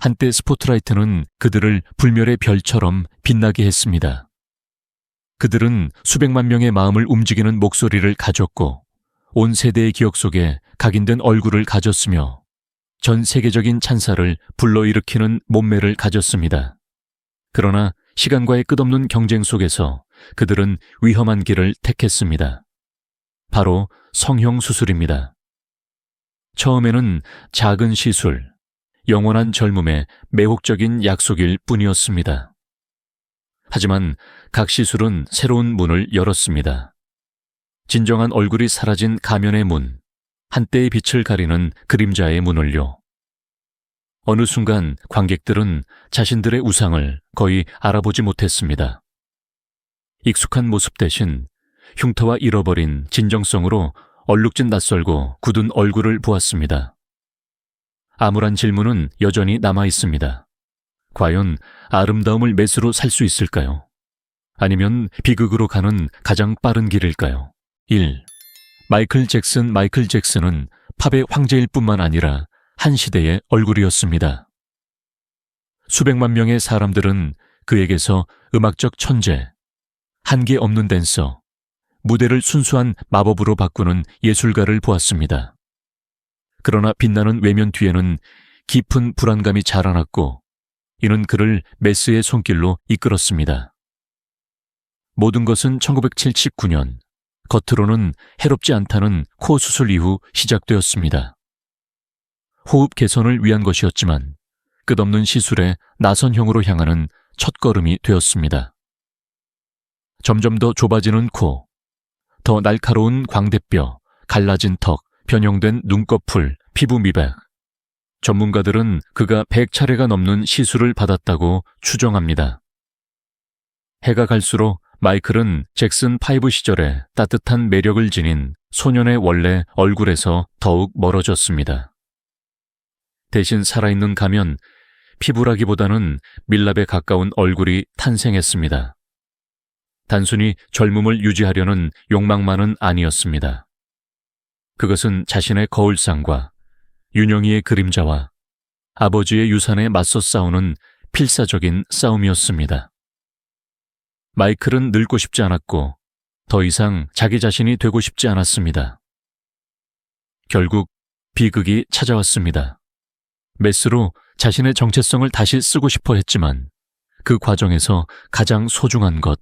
한때 스포트라이트는 그들을 불멸의 별처럼 빛나게 했습니다. 그들은 수백만 명의 마음을 움직이는 목소리를 가졌고 온 세대의 기억 속에 각인된 얼굴을 가졌으며 전 세계적인 찬사를 불러일으키는 몸매를 가졌습니다. 그러나 시간과의 끝없는 경쟁 속에서 그들은 위험한 길을 택했습니다. 바로 성형수술입니다. 처음에는 작은 시술, 영원한 젊음의 매혹적인 약속일 뿐이었습니다. 하지만 각 시술은 새로운 문을 열었습니다. 진정한 얼굴이 사라진 가면의 문, 한때의 빛을 가리는 그림자의 문을요. 어느 순간 관객들은 자신들의 우상을 거의 알아보지 못했습니다. 익숙한 모습 대신 흉터와 잃어버린 진정성으로 얼룩진 낯설고 굳은 얼굴을 보았습니다. 암울한 질문은 여전히 남아 있습니다. 과연 아름다움을 매수로 살 수 있을까요? 아니면 비극으로 가는 가장 빠른 길일까요? 1. 마이클 잭슨은 팝의 황제일 뿐만 아니라 한 시대의 얼굴이었습니다. 수백만 명의 사람들은 그에게서 음악적 천재, 한계 없는 댄서, 무대를 순수한 마법으로 바꾸는 예술가를 보았습니다. 그러나 빛나는 외면 뒤에는 깊은 불안감이 자라났고 이는 그를 메스의 손길로 이끌었습니다. 모든 것은 1979년 겉으로는 해롭지 않다는 코 수술 이후 시작되었습니다. 호흡 개선을 위한 것이었지만 끝없는 시술의 나선형으로 향하는 첫걸음이 되었습니다. 점점 더 좁아지는 코, 더 날카로운 광대뼈, 갈라진 턱, 변형된 눈꺼풀, 피부 미백. 전문가들은 그가 100차례가 넘는 시술을 받았다고 추정합니다. 해가 갈수록 마이클은 잭슨 5 시절에 따뜻한 매력을 지닌 소년의 원래 얼굴에서 더욱 멀어졌습니다. 대신 살아있는 가면, 피부라기보다는 밀랍에 가까운 얼굴이 탄생했습니다. 단순히 젊음을 유지하려는 욕망만은 아니었습니다. 그것은 자신의 거울상과 윤영이의 그림자와 아버지의 유산에 맞서 싸우는 필사적인 싸움이었습니다. 마이클은 늙고 싶지 않았고 더 이상 자기 자신이 되고 싶지 않았습니다. 결국 비극이 찾아왔습니다. 메스로 자신의 정체성을 다시 쓰고 싶어 했지만 그 과정에서 가장 소중한 것,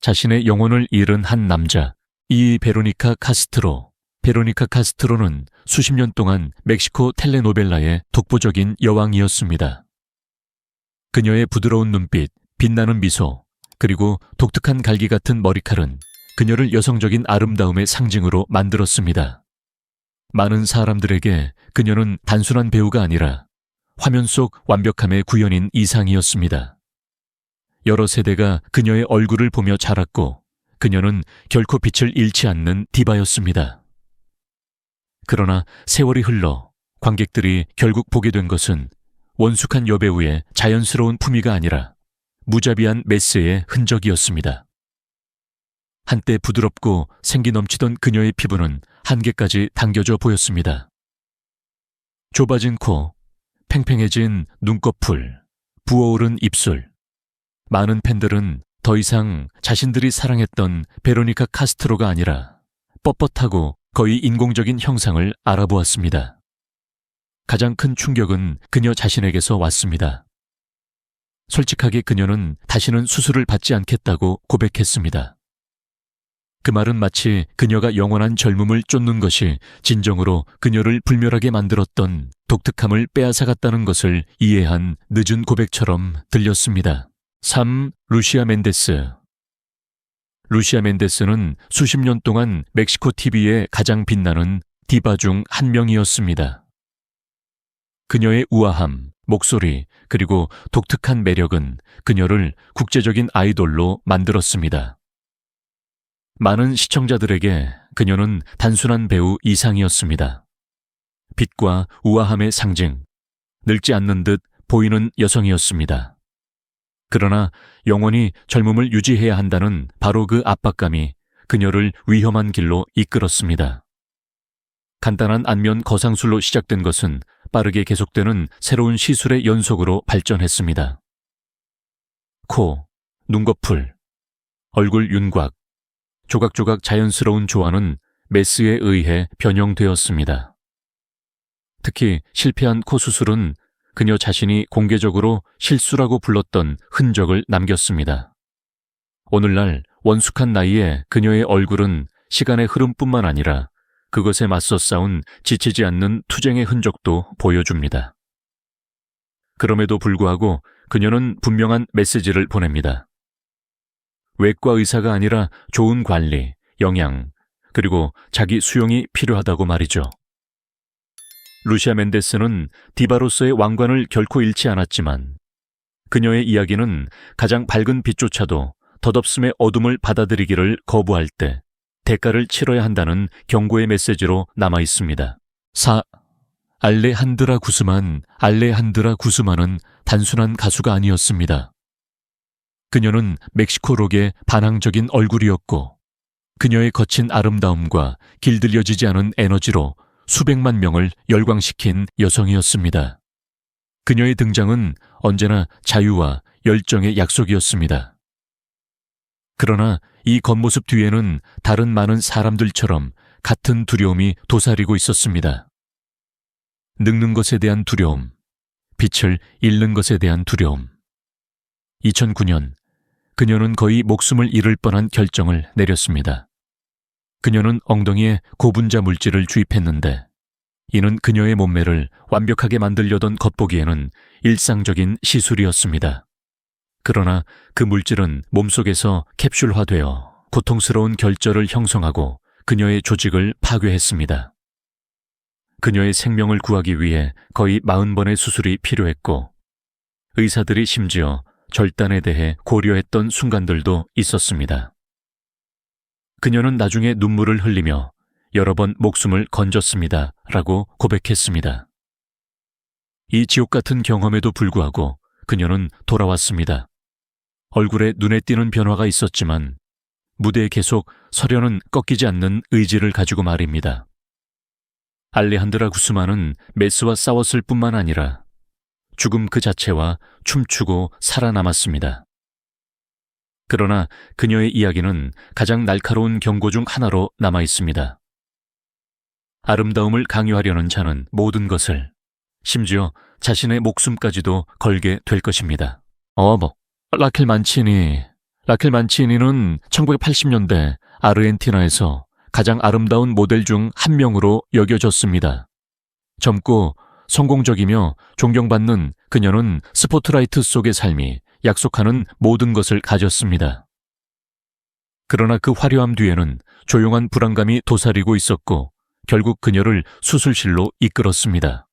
자신의 영혼을 잃은 한 남자, 이 베로니카 카스트로는 수십 년 동안 멕시코 텔레노벨라의 독보적인 여왕이었습니다. 그녀의 부드러운 눈빛, 빛나는 미소, 그리고 독특한 갈기 같은 머리칼은 그녀를 여성적인 아름다움의 상징으로 만들었습니다. 많은 사람들에게 그녀는 단순한 배우가 아니라 화면 속 완벽함의 구현인 이상이었습니다. 여러 세대가 그녀의 얼굴을 보며 자랐고 그녀는 결코 빛을 잃지 않는 디바였습니다. 그러나 세월이 흘러 관객들이 결국 보게 된 것은 원숙한 여배우의 자연스러운 품위가 아니라 무자비한 메스의 흔적이었습니다. 한때 부드럽고 생기 넘치던 그녀의 피부는 한계까지 당겨져 보였습니다. 좁아진 코, 팽팽해진 눈꺼풀, 부어오른 입술. 많은 팬들은 더 이상 자신들이 사랑했던 베로니카 카스트로가 아니라 뻣뻣하고 거의 인공적인 형상을 알아보았습니다. 가장 큰 충격은 그녀 자신에게서 왔습니다. 솔직하게 그녀는 다시는 수술을 받지 않겠다고 고백했습니다. 그 말은 마치 그녀가 영원한 젊음을 쫓는 것이 진정으로 그녀를 불멸하게 만들었던 독특함을 빼앗아갔다는 것을 이해한 늦은 고백처럼 들렸습니다. 3. 루시아 멘데스는 수십 년 동안 멕시코 TV의 가장 빛나는 디바 중 한 명이었습니다. 그녀의 우아함, 목소리, 그리고 독특한 매력은 그녀를 국제적인 아이돌로 만들었습니다. 많은 시청자들에게 그녀는 단순한 배우 이상이었습니다. 빛과 우아함의 상징, 늙지 않는 듯 보이는 여성이었습니다. 그러나 영원히 젊음을 유지해야 한다는 바로 그 압박감이 그녀를 위험한 길로 이끌었습니다. 간단한 안면 거상술로 시작된 것은 빠르게 계속되는 새로운 시술의 연속으로 발전했습니다. 코, 눈꺼풀, 얼굴 윤곽, 조각조각 자연스러운 조화는 메스에 의해 변형되었습니다. 특히 실패한 코 수술은 그녀 자신이 공개적으로 실수라고 불렀던 흔적을 남겼습니다. 오늘날 원숙한 나이에 그녀의 얼굴은 시간의 흐름뿐만 아니라 그것에 맞서 싸운 지치지 않는 투쟁의 흔적도 보여줍니다. 그럼에도 불구하고 그녀는 분명한 메시지를 보냅니다. 외과 의사가 아니라 좋은 관리, 영양, 그리고 자기 수용이 필요하다고 말이죠. 루시아 멘데스는 디바로서의 왕관을 결코 잃지 않았지만 그녀의 이야기는 가장 밝은 빛조차도 덧없음의 어둠을 받아들이기를 거부할 때 대가를 치러야 한다는 경고의 메시지로 남아 있습니다. 알레한드라 구스만은 단순한 가수가 아니었습니다. 그녀는 멕시코 록의 반항적인 얼굴이었고 그녀의 거친 아름다움과 길들여지지 않은 에너지로 수백만 명을 열광시킨 여성이었습니다. 그녀의 등장은 언제나 자유와 열정의 약속이었습니다. 그러나 이 겉모습 뒤에는 다른 많은 사람들처럼 같은 두려움이 도사리고 있었습니다. 늙는 것에 대한 두려움, 빛을 잃는 것에 대한 두려움. 2009년, 그녀는 거의 목숨을 잃을 뻔한 결정을 내렸습니다. 그녀는 엉덩이에 고분자 물질을 주입했는데 이는 그녀의 몸매를 완벽하게 만들려던 겉보기에는 일상적인 시술이었습니다. 그러나 그 물질은 몸속에서 캡슐화되어 고통스러운 결절을 형성하고 그녀의 조직을 파괴했습니다. 그녀의 생명을 구하기 위해 거의 40번의 수술이 필요했고 의사들이 심지어 절단에 대해 고려했던 순간들도 있었습니다. 그녀는 나중에 눈물을 흘리며 여러 번 목숨을 건졌습니다. 라고 고백했습니다. 이 지옥 같은 경험에도 불구하고 그녀는 돌아왔습니다. 얼굴에 눈에 띄는 변화가 있었지만 무대에 계속 서려는 꺾이지 않는 의지를 가지고 말입니다. 알레한드라 구스만은 메스와 싸웠을 뿐만 아니라 죽음 그 자체와 춤추고 살아남았습니다. 그러나 그녀의 이야기는 가장 날카로운 경고 중 하나로 남아 있습니다. 아름다움을 강요하려는 자는 모든 것을, 심지어 자신의 목숨까지도 걸게 될 것입니다. 라켈 만치니는 1980년대 아르헨티나에서 가장 아름다운 모델 중 한 명으로 여겨졌습니다. 젊고 성공적이며 존경받는 그녀는 스포트라이트 속의 삶이 약속하는 모든 것을 가졌습니다. 그러나 그 화려함 뒤에는 조용한 불안감이 도사리고 있었고 결국 그녀를 수술실로 이끌었습니다.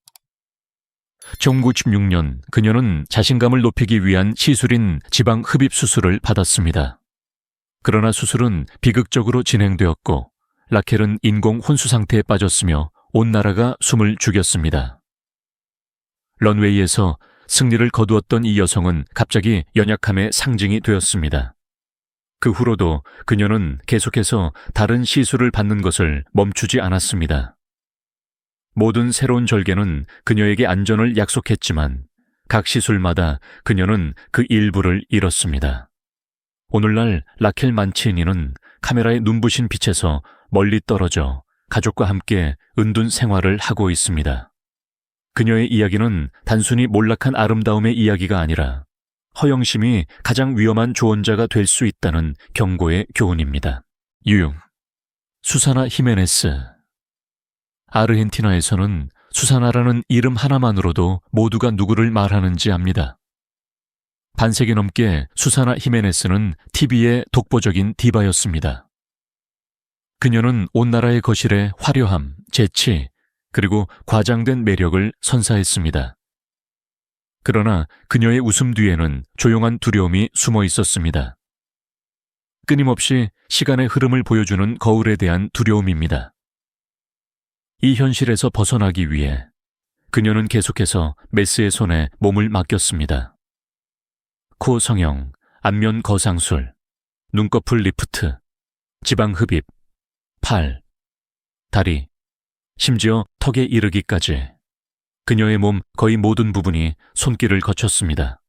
1996년 그녀는 자신감을 높이기 위한 시술인 지방 흡입 수술을 받았습니다. 그러나 수술은 비극적으로 진행되었고 라켈은 인공 혼수 상태에 빠졌으며 온 나라가 숨을 죽였습니다. 런웨이에서 승리를 거두었던 이 여성은 갑자기 연약함의 상징이 되었습니다. 그 후로도 그녀는 계속해서 다른 시술을 받는 것을 멈추지 않았습니다. 모든 새로운 절개는 그녀에게 안전을 약속했지만 각 시술마다 그녀는 그 일부를 잃었습니다. 오늘날 라켈 만치니는 카메라의 눈부신 빛에서 멀리 떨어져 가족과 함께 은둔 생활을 하고 있습니다. 그녀의 이야기는 단순히 몰락한 아름다움의 이야기가 아니라 허영심이 가장 위험한 조언자가 될 수 있다는 경고의 교훈입니다. 유용, 수사나 히메네스. 아르헨티나에서는 수사나라는 이름 하나만으로도 모두가 누구를 말하는지 압니다. 반세기 넘게 수사나 히메네스는 TV의 독보적인 디바였습니다. 그녀는 온 나라의 거실에 화려함, 재치, 그리고 과장된 매력을 선사했습니다. 그러나 그녀의 웃음 뒤에는 조용한 두려움이 숨어 있었습니다. 끊임없이 시간의 흐름을 보여주는 거울에 대한 두려움입니다. 이 현실에서 벗어나기 위해 그녀는 계속해서 메스의 손에 몸을 맡겼습니다. 코 성형, 안면 거상술, 눈꺼풀 리프트, 지방 흡입, 팔, 다리, 심지어 턱에 이르기까지 그녀의 몸 거의 모든 부분이 손길을 거쳤습니다.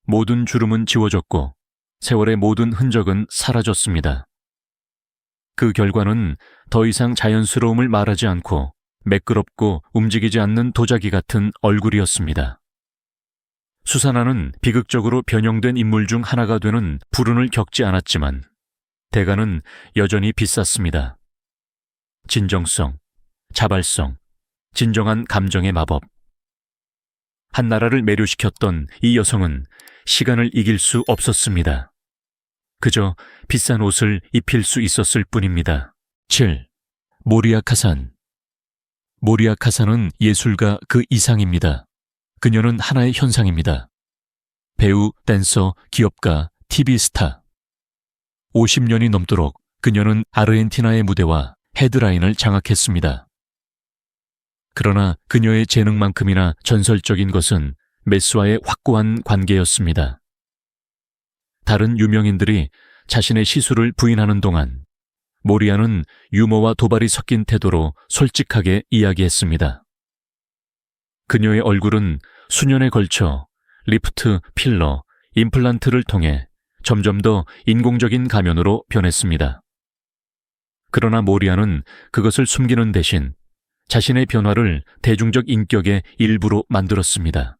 모든 주름은 지워졌고 세월의 모든 흔적은 사라졌습니다. 그 결과는 더 이상 자연스러움을 말하지 않고 매끄럽고 움직이지 않는 도자기 같은 얼굴이었습니다. 수사나는 비극적으로 변형된 인물 중 하나가 되는 불운을 겪지 않았지만 대가는 여전히 비쌌습니다. 진정성, 자발성, 진정한 감정의 마법. 한 나라를 매료시켰던 이 여성은 시간을 이길 수 없었습니다. 그저 비싼 옷을 입힐 수 있었을 뿐입니다. 7. 모리아 카산. 모리아 카산은 예술가 그 이상입니다. 그녀는 하나의 현상입니다. 배우, 댄서, 기업가, TV 스타. 50년이 넘도록 그녀는 아르헨티나의 무대와 헤드라인을 장악했습니다. 그러나 그녀의 재능만큼이나 전설적인 것은 메스와의 확고한 관계였습니다. 다른 유명인들이 자신의 시술을 부인하는 동안 모리아는 유머와 도발이 섞인 태도로 솔직하게 이야기했습니다. 그녀의 얼굴은 수년에 걸쳐 리프트, 필러, 임플란트를 통해 점점 더 인공적인 가면으로 변했습니다. 그러나 모리아는 그것을 숨기는 대신 자신의 변화를 대중적 인격의 일부로 만들었습니다.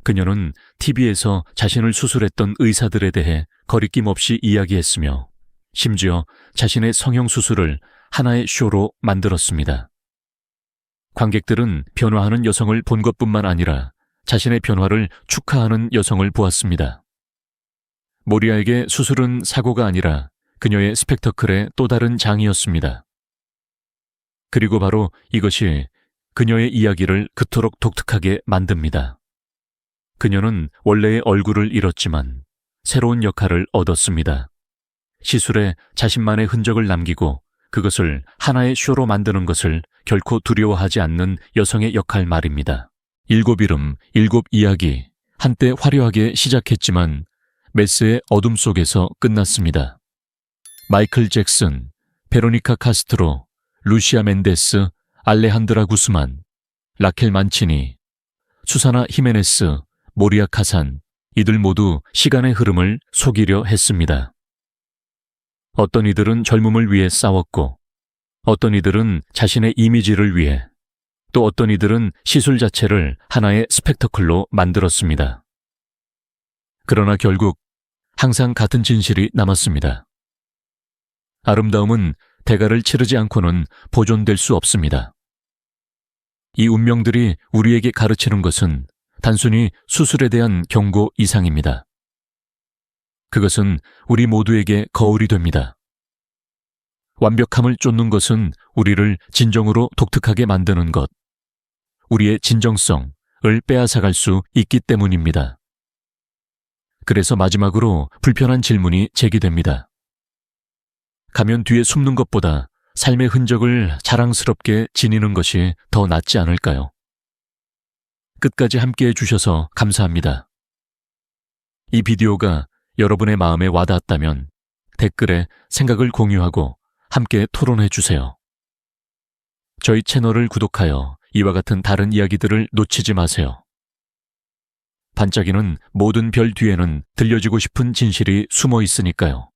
그녀는 TV에서 자신을 수술했던 의사들에 대해 거리낌 없이 이야기했으며 심지어 자신의 성형수술을 하나의 쇼로 만들었습니다. 관객들은 변화하는 여성을 본 것뿐만 아니라 자신의 변화를 축하하는 여성을 보았습니다. 모리아에게 수술은 사고가 아니라 그녀의 스펙터클의 또 다른 장이었습니다. 그리고 바로 이것이 그녀의 이야기를 그토록 독특하게 만듭니다. 그녀는 원래의 얼굴을 잃었지만 새로운 역할을 얻었습니다. 시술에 자신만의 흔적을 남기고 그것을 하나의 쇼로 만드는 것을 결코 두려워하지 않는 여성의 역할 말입니다. 7 이름, 7 이야기. 한때 화려하게 시작했지만 메스의 어둠 속에서 끝났습니다. 마이클 잭슨, 베로니카 카스트로, 루시아 멘데스, 알레한드라 구스만, 라켈 만치니, 수사나 히메네스, 모리아 카산, 이들 모두 시간의 흐름을 속이려 했습니다. 어떤 이들은 젊음을 위해 싸웠고, 어떤 이들은 자신의 이미지를 위해, 또 어떤 이들은 시술 자체를 하나의 스펙터클로 만들었습니다. 그러나 결국 항상 같은 진실이 남았습니다. 아름다움은 대가를 치르지 않고는 보존될 수 없습니다. 이 운명들이 우리에게 가르치는 것은 단순히 수술에 대한 경고 이상입니다. 그것은 우리 모두에게 거울이 됩니다. 완벽함을 쫓는 것은 우리를 진정으로 독특하게 만드는 것, 우리의 진정성을 빼앗아갈 수 있기 때문입니다. 그래서 마지막으로 불편한 질문이 제기됩니다. 가면 뒤에 숨는 것보다 삶의 흔적을 자랑스럽게 지니는 것이 더 낫지 않을까요? 끝까지 함께해 주셔서 감사합니다. 이 비디오가 여러분의 마음에 와닿았다면 댓글에 생각을 공유하고 함께 토론해 주세요. 저희 채널을 구독하여 이와 같은 다른 이야기들을 놓치지 마세요. 반짝이는 모든 별 뒤에는 들려주고 싶은 진실이 숨어 있으니까요.